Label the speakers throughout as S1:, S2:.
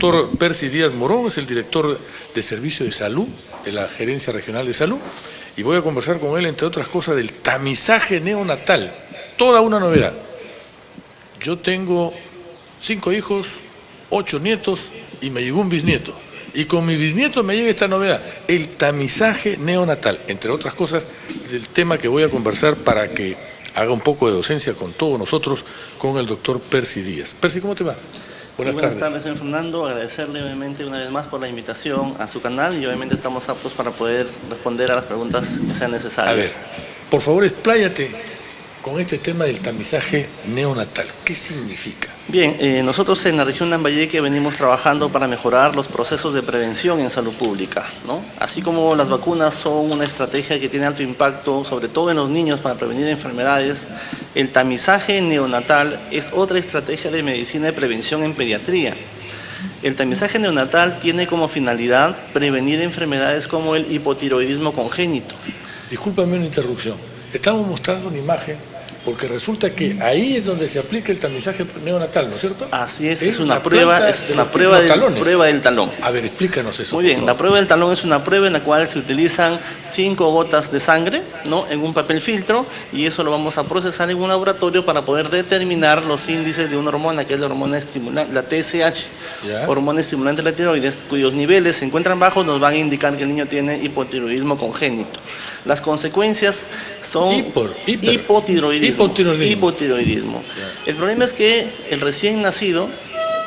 S1: doctor Percy Díaz Morón, es el director de Servicio de Salud de la Gerencia Regional de Salud, y voy a conversar con él, entre otras cosas, del tamizaje neonatal. Toda una novedad. Yo tengo 5 hijos, 8 nietos y me llegó un bisnieto. Y con mi bisnieto me llega esta novedad, el tamizaje neonatal, entre otras cosas, del tema que voy a conversar para que haga un poco de docencia con todos nosotros, con el doctor Percy Díaz. Percy, ¿cómo te va?
S2: Buenas tardes, señor Fernando. Agradecerle obviamente una vez más por la invitación a su canal y obviamente estamos aptos para poder responder a las preguntas que sean necesarias.
S1: A ver, por favor, expláyate con este tema del tamizaje neonatal. ¿Qué significa?
S2: Bien, nosotros en la región de Lambayeque venimos trabajando para mejorar los procesos de prevención en salud pública, ¿no? Así como las vacunas son una estrategia que tiene alto impacto, sobre todo en los niños, para prevenir enfermedades, el tamizaje neonatal es otra estrategia de medicina de prevención en pediatría. El tamizaje neonatal tiene como finalidad prevenir enfermedades como el hipotiroidismo congénito.
S1: Discúlpame una interrupción. Estamos mostrando una imagen porque resulta que ahí es donde se aplica el tamizaje neonatal, ¿no es cierto?
S2: Así es una prueba del talón.
S1: A ver, explícanos eso.
S2: Muy bien, la prueba del talón es una prueba en la cual se utilizan 5 gotas de sangre, ¿no?, en un papel filtro, y eso lo vamos a procesar en un laboratorio para poder determinar los índices de una hormona, que es la hormona estimulante, la TSH, hormona estimulante de la tiroides, cuyos niveles se encuentran bajos, nos van a indicar que el niño tiene hipotiroidismo congénito. Las consecuencias son hipotiroidismo. El problema es que el recién nacido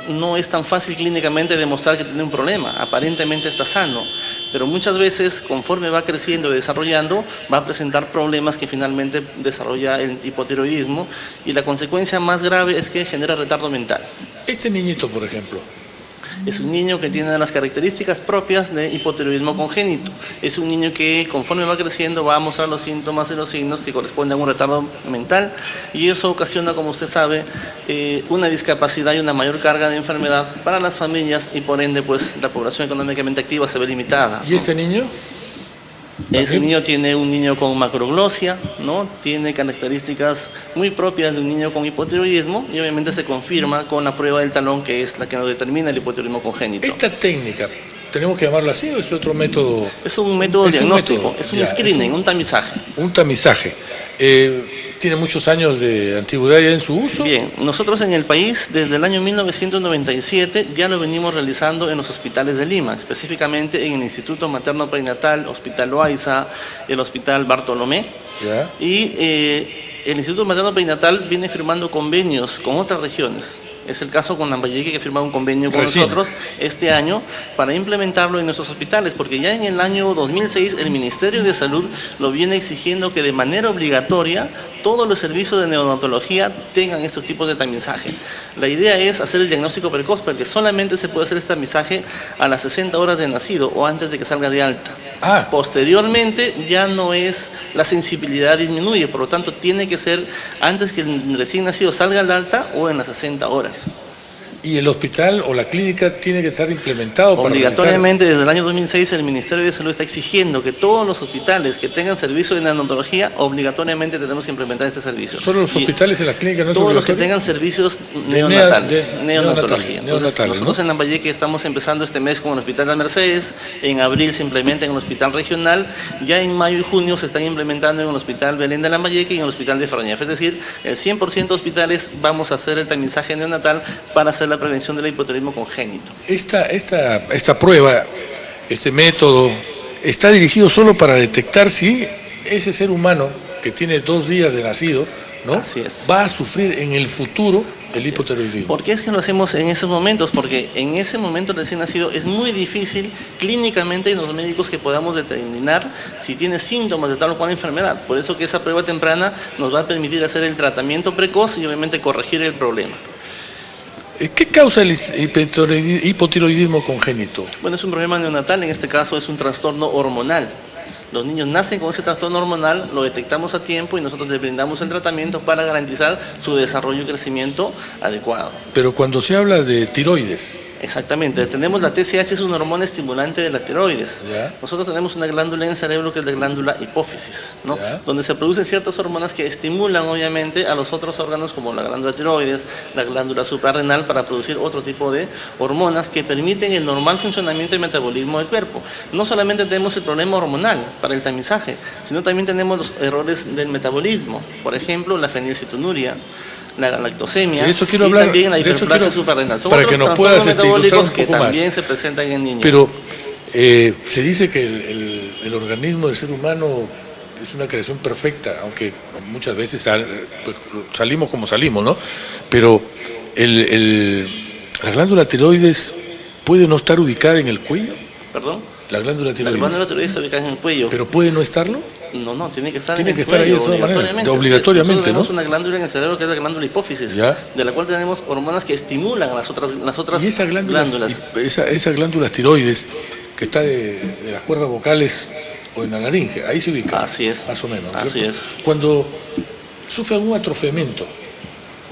S2: no es tan fácil clínicamente demostrar que tiene un problema, aparentemente está sano, pero muchas veces conforme va creciendo y desarrollando va a presentar problemas que finalmente desarrolla el hipotiroidismo, y la consecuencia más grave es que genera retardo mental.
S1: Este niñito, por ejemplo,
S2: es un niño que tiene las características propias de hipotiroidismo congénito. Es un niño que conforme va creciendo va a mostrar los síntomas y los signos que corresponden a un retardo mental, y eso ocasiona, como usted sabe, una discapacidad y una mayor carga de enfermedad para las familias, y por ende pues la población económicamente activa se ve limitada.
S1: ¿Y este niño?
S2: Ese niño tiene un niño con macroglosia, ¿no? Tiene características muy propias de un niño con hipotiroidismo, y obviamente se confirma con la prueba del talón, que es la que nos determina el hipotiroidismo congénito.
S1: Esta técnica, ¿tenemos que llamarla así o es otro método?
S2: Es un método diagnóstico, es un screening, un tamizaje.
S1: Un tamizaje. ¿Tiene muchos años de antigüedad ya en su uso?
S2: Bien, nosotros en el país desde el año 1997 ya lo venimos realizando en los hospitales de Lima, específicamente en el Instituto Materno Prenatal, Hospital Loaiza, el Hospital Bartolomé. Y el Instituto Materno Prenatal viene firmando convenios con otras regiones. Es el caso con Lambayeque, que ha firmado un convenio con nosotros este año para implementarlo en nuestros hospitales, porque ya en el año 2006 el Ministerio de Salud lo viene exigiendo que de manera obligatoria todos los servicios de neonatología tengan estos tipos de tamizaje. La idea es hacer el diagnóstico precoz, porque solamente se puede hacer este tamizaje a las 60 horas de nacido o antes de que salga de alta. Posteriormente ya no es, la sensibilidad disminuye, por lo tanto tiene que ser antes que el recién nacido salga de alta o en las 60 horas.
S1: ¿Y el hospital o la clínica tiene que estar implementado para
S2: obligatoriamente? Desde el año 2006 el Ministerio de Salud está exigiendo que todos los hospitales que tengan servicio de neonatología obligatoriamente tenemos que implementar este servicio.
S1: ¿Solo los hospitales y la clínica no es
S2: todos los que tengan servicios neonatales? Nosotros en Lambayeque estamos empezando este mes con el Hospital de las Mercedes, en abril se implementa en el Hospital Regional, ya en mayo y junio se están implementando en el Hospital Belén de Lambayeque y en el Hospital de Farañaf. Es decir, el 100% de hospitales vamos a hacer el tamizaje neonatal para hacer la prevención del hipotiroidismo congénito.
S1: Esta prueba, este método, está dirigido solo para detectar si ese ser humano que tiene 2 días de nacido, ¿no?, va a sufrir en el futuro el hipotiroidismo.
S2: ¿Por qué es que lo hacemos en esos momentos? Porque en ese momento recién nacido es muy difícil clínicamente en los médicos que podamos determinar si tiene síntomas de tal o cual enfermedad. Por eso que esa prueba temprana nos va a permitir hacer el tratamiento precoz y obviamente corregir el problema.
S1: ¿Qué causa el hipotiroidismo congénito?
S2: Bueno, es un problema neonatal, en este caso es un trastorno hormonal. Los niños nacen con ese trastorno hormonal, lo detectamos a tiempo y nosotros les brindamos el tratamiento para garantizar su desarrollo y crecimiento adecuado.
S1: Pero cuando se habla de tiroides,
S2: Exactamente, tenemos la TSH, es una hormona estimulante de la tiroides.
S1: Ya.
S2: Nosotros tenemos una glándula en el cerebro que es la glándula hipófisis, ¿no?
S1: Ya.
S2: Donde se producen ciertas hormonas que estimulan obviamente a los otros órganos como la glándula tiroides, la glándula suprarrenal, para producir otro tipo de hormonas que permiten el normal funcionamiento y metabolismo del cuerpo. No solamente tenemos el problema hormonal para el tamizaje, sino también tenemos los errores del metabolismo, por ejemplo la fenilcetonuria, la galactosemia,
S1: de eso quiero
S2: y
S1: hablar,
S2: también la
S1: de eso
S2: hiperplasia
S1: quiero,
S2: suprarrenal. Son
S1: para
S2: otros
S1: que nos
S2: trastornos
S1: puedas ilustrar
S2: metabólicos
S1: un
S2: que
S1: poco
S2: también
S1: más.
S2: se presentan en niños.
S1: Pero se dice que el organismo del ser humano es una creación perfecta, aunque muchas veces pues, salimos como salimos, ¿no? Pero la glándula tiroides puede no estar ubicada en el cuello.
S2: ¿Perdón?
S1: La glándula
S2: La
S1: tiroides.
S2: glándula tiroides está ubicada en el cuello.
S1: Pero puede no estarlo.
S2: No, tiene que estar
S1: Tiene
S2: en
S1: que
S2: el
S1: estar ahí
S2: cuello,
S1: de todas maneras,
S2: obligatoriamente. Nosotros tenemos
S1: ¿no?
S2: una glándula en el cerebro que es la glándula hipófisis,
S1: Ya.
S2: de la cual tenemos hormonas que estimulan a las otras
S1: Y esa
S2: glándulas.
S1: esa glándula tiroides que está de las cuerdas vocales o en la laringe, ahí se ubica.
S2: Así es.
S1: Más o menos. ¿no?
S2: Así es.
S1: Cuando sufre algún atrofiamiento,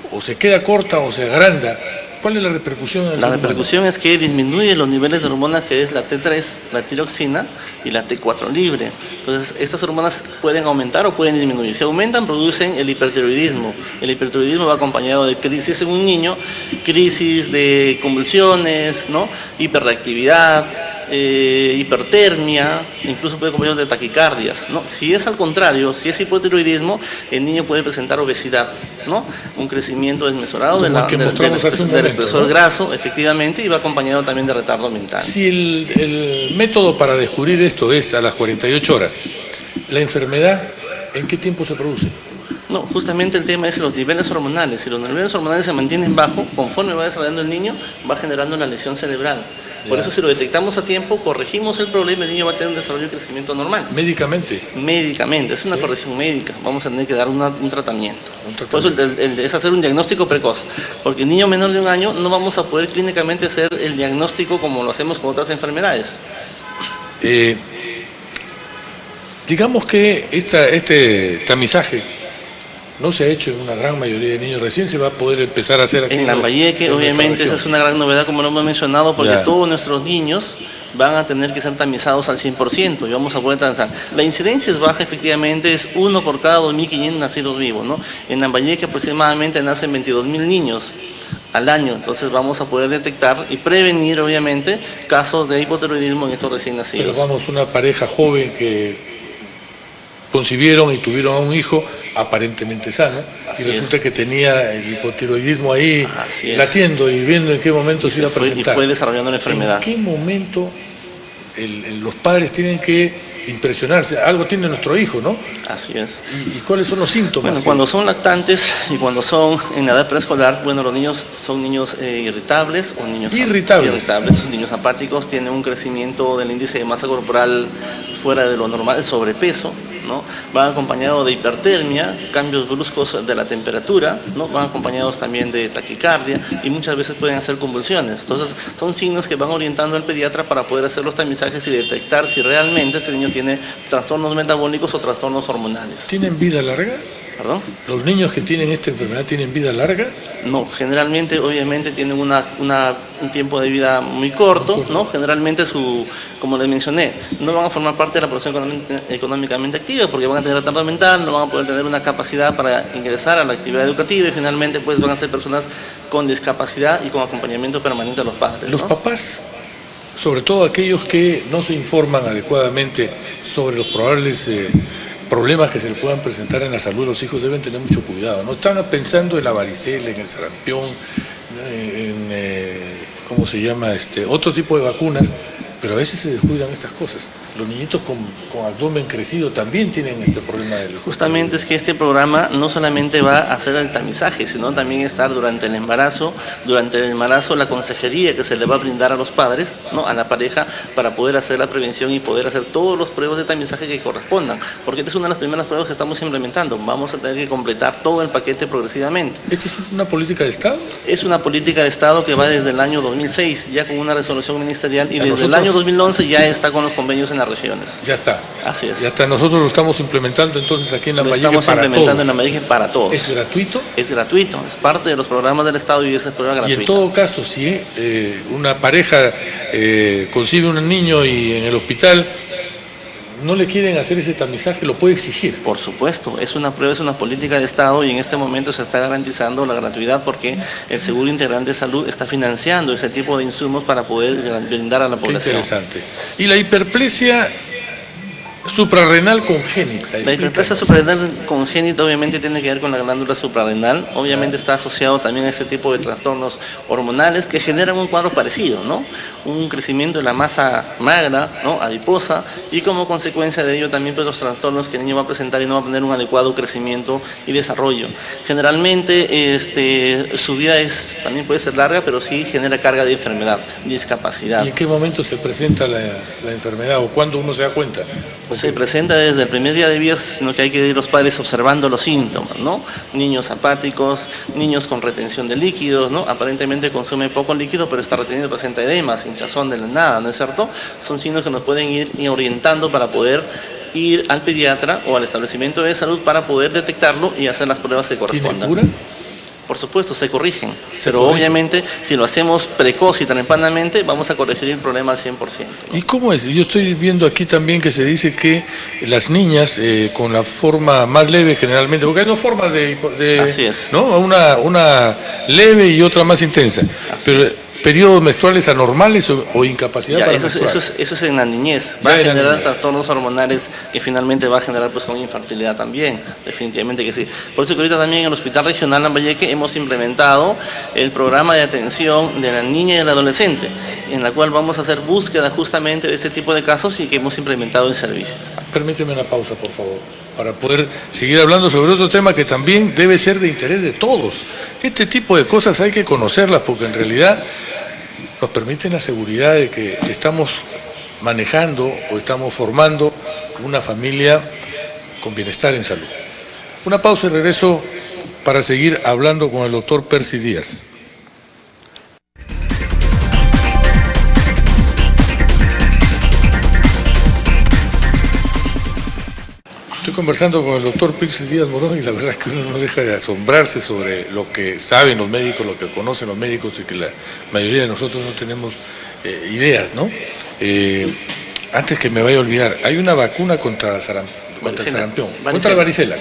S1: o se queda corta o se agranda, ¿cuál es la repercusión en el
S2: La
S1: ser humano?
S2: repercusión es que disminuye los niveles de hormonas que es la T3, la tiroxina y la T4 libre. Entonces, estas hormonas pueden aumentar o pueden disminuir. Si aumentan, producen el hipertiroidismo. El hipertiroidismo va acompañado de crisis en un niño, crisis de convulsiones, ¿no? Hiperreactividad, hipertermia, incluso puede acompañarse de taquicardias, ¿no? Si es al contrario, si es hipotiroidismo, el niño puede presentar obesidad, ¿no? Un crecimiento desmesurado del espesor graso, efectivamente, y va acompañado también de retardo mental.
S1: Si el método para descubrir esto es a las 48 horas, ¿la enfermedad en qué tiempo se produce?
S2: No, justamente el tema es los niveles hormonales. Si los niveles hormonales se mantienen bajos, conforme va desarrollando el niño, va generando una lesión cerebral. Por eso, si lo detectamos a tiempo, corregimos el problema, el niño va a tener un desarrollo y crecimiento normal.
S1: Médicamente.
S2: Médicamente, es una corrección médica. Vamos a tener que dar un tratamiento. Por eso es hacer un diagnóstico precoz. Porque el niño menor de 1 año no vamos a poder clínicamente hacer el diagnóstico como lo hacemos con otras enfermedades.
S1: Digamos que este tamizaje no se ha hecho en una gran mayoría de niños, recién se va a poder empezar a hacer aquí
S2: en Lambayeque, obviamente, esa es una gran novedad, como lo hemos mencionado, porque todos nuestros niños van a tener que ser tamizados al 100% y vamos a poder tamizar. La incidencia es baja, efectivamente, es 1 por cada 2.500 nacidos vivos, ¿no? En Lambayeque aproximadamente nacen 22.000 niños al año, entonces vamos a poder detectar y prevenir, obviamente, casos de hipotiroidismo en estos recién nacidos.
S1: Pero vamos, una pareja joven que concibieron y tuvieron a un hijo aparentemente sano, y resulta que tenía el hipotiroidismo ahí latiendo y viendo en qué momento se iba a presentar.
S2: Y fue desarrollando la enfermedad.
S1: ¿En qué momento los padres tienen que impresionarse? Algo tiene nuestro hijo, ¿no?
S2: Así es.
S1: ¿Y cuáles son los síntomas?
S2: Bueno, cuando son lactantes y cuando son en la edad preescolar, bueno, los niños son niños irritables o niños irritables. Niños apáticos, tienen un crecimiento del índice de masa corporal fuera de lo normal, sobrepeso, ¿no? Van acompañados de hipertermia, cambios bruscos de la temperatura, ¿no? Van acompañados también de taquicardia y muchas veces pueden hacer convulsiones. Entonces, son signos que van orientando al pediatra para poder hacer los tamizajes y detectar si realmente este niño tiene trastornos metabólicos o trastornos hormonales.
S1: ¿Tienen vida larga?
S2: ¿Perdón?
S1: ¿Los niños que tienen esta enfermedad tienen vida larga?
S2: No, generalmente, obviamente, tienen un tiempo de vida muy corto, ¿no? Generalmente, como les mencioné, no van a formar parte de la población económicamente activa porque van a tener retardo mental, no van a poder tener una capacidad para ingresar a la actividad educativa y finalmente pues van a ser personas con discapacidad y con acompañamiento permanente a los padres, ¿no?
S1: Los papás, sobre todo aquellos que no se informan adecuadamente sobre los probables problemas que se le puedan presentar en la salud de los hijos, deben tener mucho cuidado. No están pensando en la varicela, en el sarampión, ¿cómo se llama? Otro tipo de vacunas, pero a veces se descuidan estas cosas. Los niñitos con abdomen crecido también tienen este problema del...
S2: Justamente es que este programa no solamente va a hacer el tamizaje, sino también estar durante el embarazo la consejería que se le va a brindar a los padres, ¿no? A la pareja, para poder hacer la prevención y poder hacer todos los pruebas de tamizaje que correspondan, porque esta es una de las primeras pruebas que estamos implementando. Vamos a tener que completar todo el paquete progresivamente.
S1: ¿Esto es una política de Estado?
S2: Es una política de Estado que va desde el año 2006, ya con una resolución ministerial, y desde el año 2011 ya está con los convenios en las regiones.
S1: Ya está.
S2: Así es.
S1: Ya está. Nosotros lo estamos implementando entonces aquí en Lambayeque
S2: Lo estamos
S1: para
S2: implementando
S1: todos.
S2: en Lambayeque para todos.
S1: ¿Es gratuito?
S2: Es gratuito, es parte de los programas del Estado y es el programa gratuito.
S1: Y en todo caso, si una pareja concibe un niño y en el hospital no le quieren hacer ese tamizaje, lo puede exigir.
S2: Por supuesto, es una prueba, es una política de Estado y en este momento se está garantizando la gratuidad porque el Seguro Integral de Salud está financiando ese tipo de insumos para poder brindar a la
S1: Qué
S2: población.
S1: interesante. Y la hiperplasia suprarrenal congénita.
S2: La hiperplasia suprarrenal congénita obviamente tiene que ver con la glándula suprarrenal, obviamente está asociado también a este tipo de trastornos hormonales que generan un cuadro parecido, ¿no? Un crecimiento de la masa magra, ¿no? Adiposa, y como consecuencia de ello también pues los trastornos que el niño va a presentar y no va a tener un adecuado crecimiento y desarrollo. Generalmente su vida también puede ser larga, pero sí genera carga de enfermedad, discapacidad.
S1: ¿Y en qué momento se presenta la enfermedad o cuándo uno se da cuenta?
S2: Se presenta desde el primer día de vida, sino que hay que ir los padres observando los síntomas, ¿no? Niños apáticos, niños con retención de líquidos, ¿no? Aparentemente consume poco líquido, pero está reteniendo, presenta edemas, hinchazón de la nada, ¿no es cierto? Son signos que nos pueden ir orientando para poder ir al pediatra o al establecimiento de salud para poder detectarlo y hacer las pruebas que correspondan.
S1: ¿Tiene cura?
S2: Por supuesto, se corrigen, pero obviamente si lo hacemos precoz y tempranamente vamos a corregir el problema al 100%, ¿no?
S1: ¿Y cómo es? Yo estoy viendo aquí también que se dice que las niñas con la forma más leve generalmente, porque hay dos formas
S2: Así es.
S1: ¿no? Una leve y otra más intensa, pero periodos menstruales anormales o incapacidad
S2: Ya,
S1: para
S2: eso
S1: menstruar.
S2: es en la niñez,
S1: Ya
S2: va a
S1: en la
S2: generar
S1: niñez.
S2: trastornos hormonales que finalmente va a generar pues con infertilidad también, definitivamente que sí. Por eso que ahorita también en el Hospital Regional Lambayeque hemos implementado el programa de atención de la niña y del adolescente, en la cual vamos a hacer búsqueda justamente de este tipo de casos y que hemos implementado el servicio.
S1: Permíteme una pausa, por favor, para poder seguir hablando sobre otro tema que también debe ser de interés de todos. Este tipo de cosas hay que conocerlas porque en realidad nos permiten la seguridad de que estamos manejando o estamos formando una familia con bienestar en salud. Una pausa y regreso para seguir hablando con el doctor Percy Díaz. Estoy conversando con el doctor Percy Díaz Morón y la verdad es que uno no deja de asombrarse sobre lo que saben los médicos, lo que conocen los médicos y que la mayoría de nosotros no tenemos ideas, ¿no? Antes que me vaya a olvidar, hay una vacuna contra el sarampión, contra la varicela.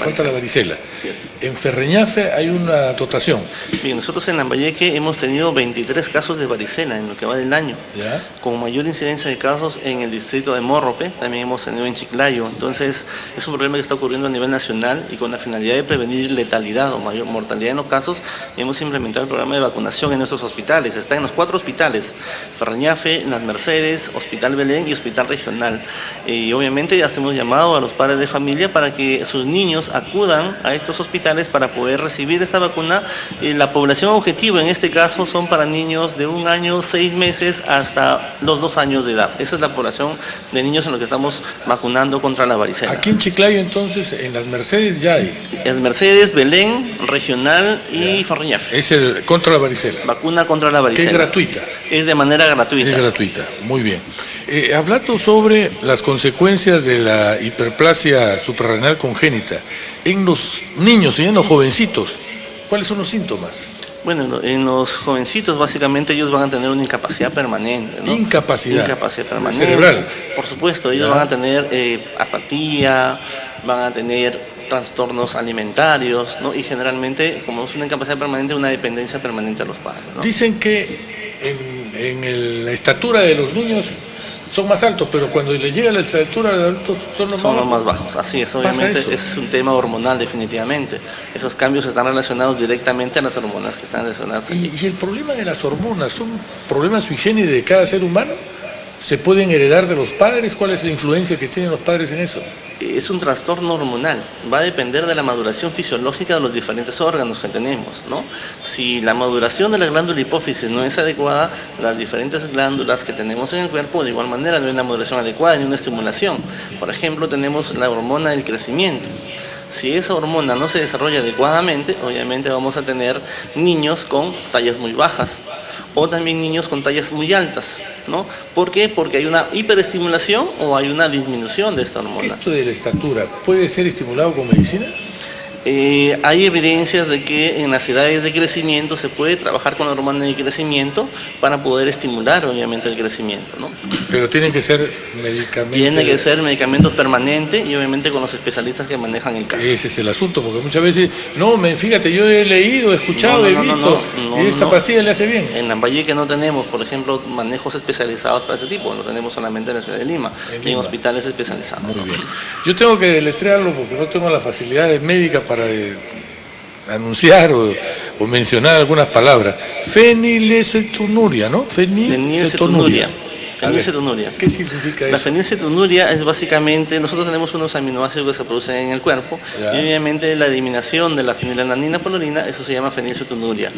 S2: Así es.
S1: En Ferreñafe hay una dotación.
S2: Bien, nosotros en Lambayeque hemos tenido 23 casos de varicela en lo que va del año,
S1: ¿Ya?
S2: con mayor incidencia de casos en el distrito de Morrope, también hemos tenido en Chiclayo. Entonces es un problema que está ocurriendo a nivel nacional y con la finalidad de prevenir letalidad o mayor mortalidad en los casos, hemos implementado el programa de vacunación en nuestros hospitales. Está en los 4 hospitales: Ferreñafe, Las Mercedes, Hospital Belén y Hospital Regional. Y obviamente ya hacemos llamado a los padres de familia para que sus niños acudan a estos hospitales para poder recibir esta vacuna. La población objetivo en este caso son para niños de 1 año, 6 meses hasta los 2 años de edad. Esa es la población de niños en los que estamos vacunando contra la varicela.
S1: Aquí en Chiclayo entonces, en Las Mercedes ya hay.
S2: En Mercedes, Belén, Regional y Ferreñafe.
S1: Es el contra la varicela.
S2: Vacuna contra la
S1: Que
S2: varicela.
S1: es gratuita.
S2: Es de manera gratuita.
S1: Es gratuita, muy bien. Hablando sobre las consecuencias de la hiperplasia suprarrenal congénita en los niños y en los jovencitos, ¿cuáles son los síntomas?
S2: Bueno, en los jovencitos básicamente ellos van a tener una incapacidad permanente, ¿no?
S1: Incapacidad
S2: permanente.
S1: cerebral.
S2: Por supuesto, ellos
S1: Ya.
S2: van a tener apatía, van a tener trastornos alimentarios, ¿no? Y generalmente, como es una incapacidad permanente, una dependencia permanente a los padres, ¿no?
S1: Dicen que la estatura de los niños son más altos, pero cuando les llega la estatura de adultos son los
S2: más bajos. Así es, obviamente es un tema hormonal definitivamente. Esos cambios están relacionados directamente a las hormonas que están relacionadas.
S1: ¿Y el problema de las hormonas son problemas sui generis de cada ser humano? ¿Se pueden heredar de los padres? ¿Cuál es la influencia que tienen los padres en eso?
S2: Es un trastorno hormonal, va a depender de la maduración fisiológica de los diferentes órganos que tenemos, ¿no? Si la maduración de la glándula hipófisis no es adecuada, las diferentes glándulas que tenemos en el cuerpo de igual manera no hay una maduración adecuada ni una estimulación. Por ejemplo, tenemos la hormona del crecimiento. Si esa hormona no se desarrolla adecuadamente, obviamente vamos a tener niños con tallas muy bajas o también niños con tallas muy altas, ¿no? ¿Por qué? Porque hay una hiperestimulación o hay una disminución de esta hormona.
S1: ¿Esto de la estatura puede ser estimulado con medicina?
S2: Hay evidencias de que en las edades de crecimiento se puede trabajar con la hormona de crecimiento para poder estimular obviamente el crecimiento, ¿no?
S1: Pero tienen que ser medicamentos.
S2: Tiene que ser medicamentos permanentes y obviamente con los especialistas que manejan el caso.
S1: Ese es el asunto, porque muchas veces, fíjate, yo he leído, he escuchado, he visto, y esta pastilla le hace bien.
S2: En Lambayeque no tenemos, por ejemplo, manejos especializados para ese tipo, lo tenemos solamente en la ciudad de Lima, en hospitales especializados.
S1: Muy bien. Yo tengo que deletrearlo porque no tengo las facilidades médicas para anunciar o mencionar algunas palabras. Fenilecetunuria, ¿no? Fenilcetunuria.
S2: Fenilcetunuria.
S1: ¿Qué significa eso?
S2: La fenilcetunuria es básicamente, nosotros tenemos unos aminoácidos que se producen en el cuerpo, y obviamente la eliminación de la fenilalanina polorina, eso se llama fenilcetunuria.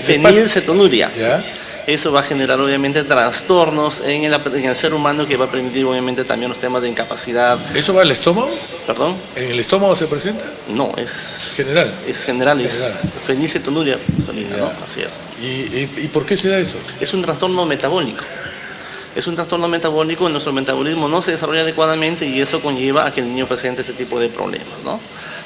S2: Fenilcetunuria.
S1: ¿Ya?
S2: Eso va a generar obviamente trastornos en el ser humano, que va a permitir obviamente también los temas de incapacidad.
S1: ¿Eso va al estómago?
S2: ¿Perdón?
S1: ¿En el estómago se presenta?
S2: No, es
S1: general.
S2: Es general, es fenilcetunuria solina, ¿no? Así es.
S1: ¿Y por qué se da eso?
S2: Es un trastorno metabólico. Es un trastorno metabólico, nuestro metabolismo no se desarrolla adecuadamente y eso conlleva a que el niño presente este tipo de problemas, ¿no?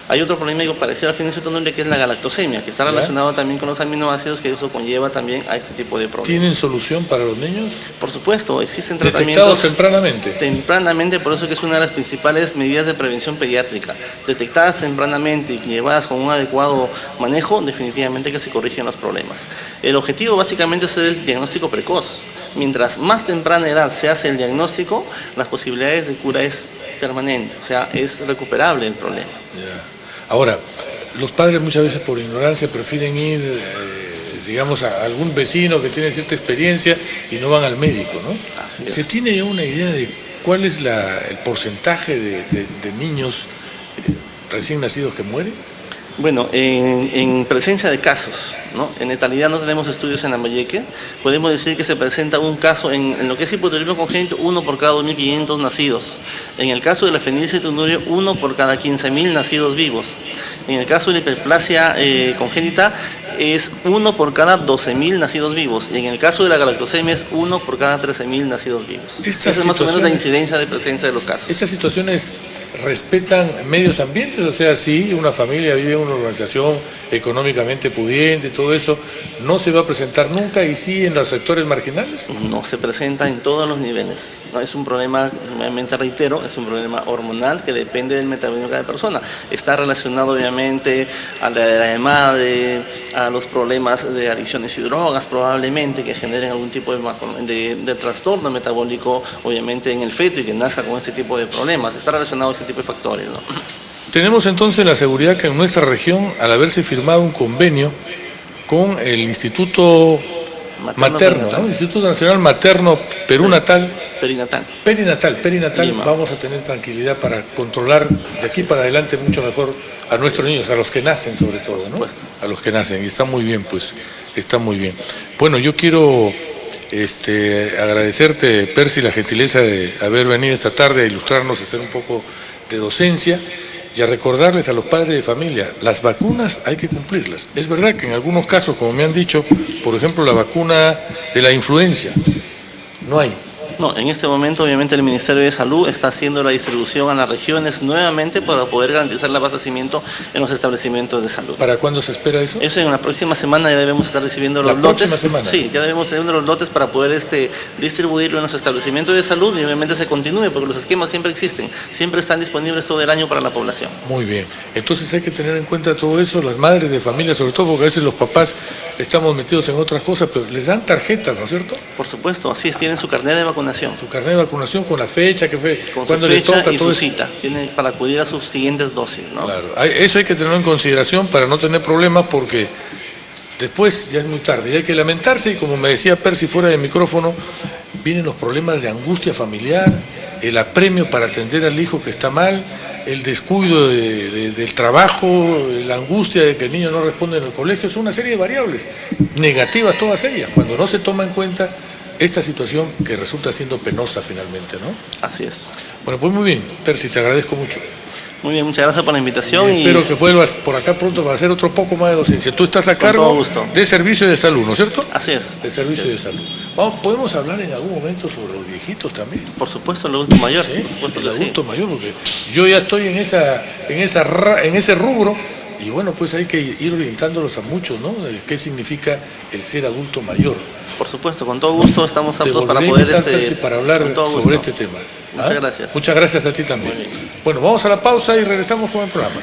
S2: Hay otro problema parecido al fenilcetunuria, que es la galactosemia, que está relacionado también con los aminoácidos, que eso conlleva también a este tipo de problemas.
S1: ¿Tienen solución para los niños?
S2: Por supuesto, existen tratamientos.
S1: ¿Detectados tempranamente?
S2: Tempranamente, por eso que es una de las principales medidas de prevención pediátrica. Detectadas tempranamente y llevadas con un adecuado manejo, definitivamente que se corrigen los problemas. El objetivo básicamente es hacer el diagnóstico precoz. Mientras más temprana edad se hace el diagnóstico, las posibilidades de cura es permanente, o sea, es recuperable el problema.
S1: Ya. Ahora, los padres muchas veces por ignorancia prefieren ir, digamos, a algún vecino que tiene cierta experiencia y no van al médico, ¿no?
S2: Así es.
S1: ¿Se tiene ya una idea de cuál es el porcentaje de niños recién nacidos que mueren?
S2: Bueno, en presencia de casos, ¿no? En letalidad no tenemos estudios en Lambayeque. Podemos decir que se presenta un caso en lo que es hipotiroidismo congénito, 1 por cada 2.500 nacidos. En el caso de la fenilcetunuria, 1 por cada 15.000 nacidos vivos. En el caso de la hiperplasia congénita, es 1 por cada 12.000 nacidos vivos. Y en el caso de la galactosemia es 1 por cada 13.000 nacidos vivos. Esa es más o menos la incidencia de presencia de los casos.
S1: Estas situaciones respetan medios ambientes, o sea, si una familia vive en una organización económicamente pudiente, todo eso, ¿no se va a presentar nunca? ¿Y sí en los sectores marginales?
S2: No se presenta en todos los niveles. No es un problema, nuevamente reitero, es un problema hormonal que depende del metabolismo de cada persona. Está relacionado obviamente a la edad de madre, a los problemas de adicciones y drogas probablemente que generen algún tipo de trastorno metabólico obviamente en el feto y que nazca con este tipo de problemas. Está relacionado a este tipo de factores, ¿no?
S1: Tenemos entonces la seguridad que en nuestra región, al haberse firmado un convenio con el Instituto Materno, ¿no? Instituto Nacional Materno Perinatal, vamos a tener tranquilidad para controlar de aquí para adelante mucho mejor a nuestros niños, a los que nacen sobre todo, ¿no? A los que nacen, y está muy bien, pues, está muy bien. Bueno, yo quiero agradecerte, Percy, la gentileza de haber venido esta tarde a ilustrarnos, a hacer un poco de docencia y a recordarles a los padres de familia, las vacunas hay que cumplirlas. Es verdad que en algunos casos, como me han dicho, por ejemplo la vacuna de la influenza, no hay.
S2: No, en este momento obviamente el Ministerio de Salud está haciendo la distribución a las regiones nuevamente para poder garantizar el abastecimiento en los establecimientos de salud.
S1: ¿Para cuándo se espera eso?
S2: Eso en la próxima semana ya debemos estar recibiendo los lotes. ¿La próxima semana? Sí, ya debemos tener los lotes para poder distribuirlo en los establecimientos de salud y obviamente se continúe porque los esquemas siempre existen, siempre están disponibles todo el año para la población.
S1: Muy bien, entonces hay que tener en cuenta todo eso, las madres de familia sobre todo, porque a veces los papás estamos metidos en otras cosas, pero les dan tarjetas, ¿no es cierto?
S2: Por supuesto, así es, tienen su carnet de vacunación.
S1: Su carnet de vacunación con la fecha,
S2: cuando le toca, y todo su cita, tiene para acudir a sus siguientes dosis, ¿no?
S1: Claro, eso hay que tenerlo en consideración para no tener problemas porque después ya es muy tarde y hay que lamentarse y como me decía Percy fuera del micrófono, vienen los problemas de angustia familiar, el apremio para atender al hijo que está mal, el descuido del trabajo, la angustia de que el niño no responde en el colegio, es una serie de variables negativas todas ellas, cuando no se toma en cuenta esta situación que resulta siendo penosa finalmente, ¿no?
S2: Así es.
S1: Bueno, pues muy bien, Percy, te agradezco mucho.
S2: Muy bien, muchas gracias por la invitación.
S1: Y espero que vuelvas por acá pronto para hacer otro poco más de docencia. Tú estás a cargo de servicio de salud, ¿no es cierto?
S2: Así es.
S1: De servicio de salud. ¿Podemos hablar en algún momento sobre los viejitos también?
S2: Por supuesto, el adulto mayor.
S1: Sí,
S2: por supuesto
S1: el
S2: que
S1: adulto mayor, porque yo ya estoy en ese rubro. Y bueno, pues hay que ir orientándolos a muchos, ¿no? De qué significa el ser adulto mayor.
S2: Por supuesto, con todo gusto estamos aptos para poder
S1: para hablar sobre este tema.
S2: Muchas gracias.
S1: Muchas gracias a ti también. Bueno, vamos a la pausa y regresamos con el programa.